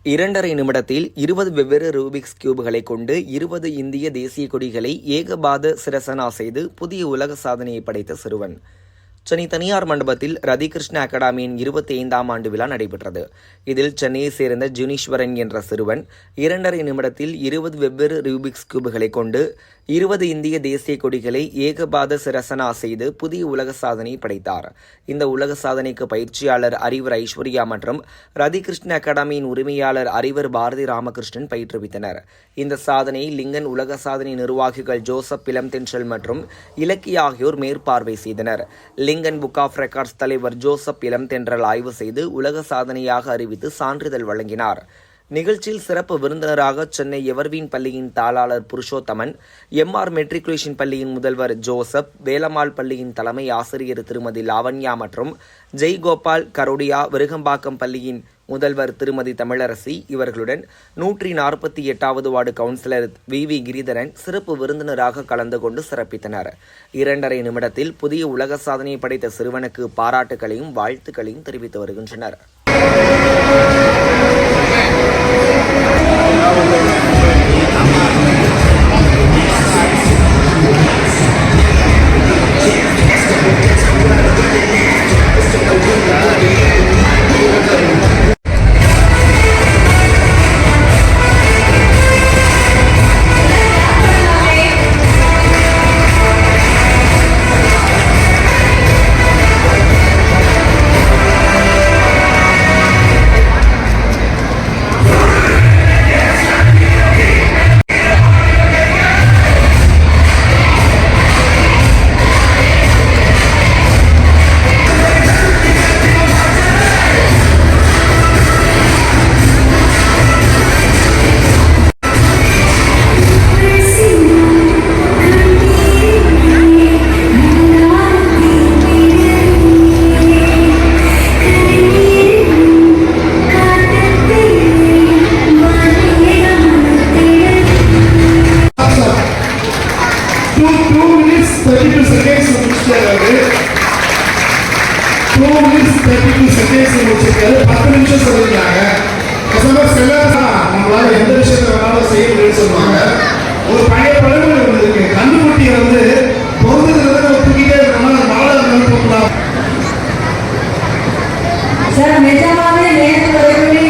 2.5 நிமிடத்தில் 20 வெவ்வேறு ரூபிக்ஸ் கியூப்களை கொண்டு 20 இந்திய தேசிய கொடிகளை ஏகபாத சிரசனா செய்து புதிய உலக சாதனையை படைத்த சிறுவன். சென்னை தனியார் மண்டபத்தில் ரதிகிருஷ்ண அகாடமியின் 25ஆம் ஆண்டு விழா நடைபெற்றது. இதில் சென்னையை சேர்ந்த ஜுனீஸ்வரன் என்ற சிறுவன் 2.5 நிமிடத்தில் 20 வெவ்வேறு ரூபிக்ஸ் கியூப்களை கொண்டு 20 இந்திய தேசிய கொடிகளை ஏகபாத சிரசனா செய்து புதிய உலக சாதனையை படைத்தார். இந்த உலக சாதனைக்கு பயிற்சியாளர் அறிவர் ஐஸ்வர்யா மற்றும் ரதிகிருஷ்ண அகாடமியின் உரிமையாளர் அறிவர் பாரதி ராமகிருஷ்ணன் பயிற்றுவித்தனர். இந்த சாதனையை லிங்கன் உலக சாதனை நிர்வாகிகள் ஜோசப் இளம்தென்றல் மற்றும் இலக்கிய ஆகியோர் மேற்பார்வை செய்தனர். லிங்கன் புக் ஆஃப் ரெக்கார்ட்ஸ் தலைவர் ஜோசப் இளம்தென்றல் ஆய்வு செய்து உலக சாதனையாக அறிவித்து சான்றிதழ் வழங்கினார். நிகழ்ச்சியில் சிறப்பு விருந்தினராக சென்னை எவர்வீன் பள்ளியின் தாளாளர் புருஷோத்தமன், எம்ஆர் மெட்ரிகுலேஷன் பள்ளியின் முதல்வர் ஜோசப், வேலம்மாள் பள்ளியின் தலைமை ஆசிரியர் திருமதி லாவண்யா மற்றும் ஜெய்கோபால் கரோடியா, விருகம்பாக்கம் பள்ளியின் முதல்வர் திருமதி தமிழரசி இவர்களுடன் 148வது வார்டு கவுன்சிலர் வி கிரிதரன் சிறப்பு விருந்தினராக கலந்து கொண்டு சிறப்பித்தனர். 2.5 நிமிடத்தில் புதிய உலக சாதனையை படைத்த சிறுவனுக்கு பாராட்டுகளையும் வாழ்த்துக்களையும் தெரிவித்து வருகின்றனர். நம்மளால எந்த விஷயத்தை வேணாலும் செய்ய முடியும்னு சொல்லுவாங்க. ஒரு பழைய பழமொழி ஒன்று இருக்கு, கண்டுக்குட்டியை வந்து பொருந்துகிறத தூக்கிட்டே இருக்கணும், மாலை சார் நிஜமாவே நேற்று வரைக்குமே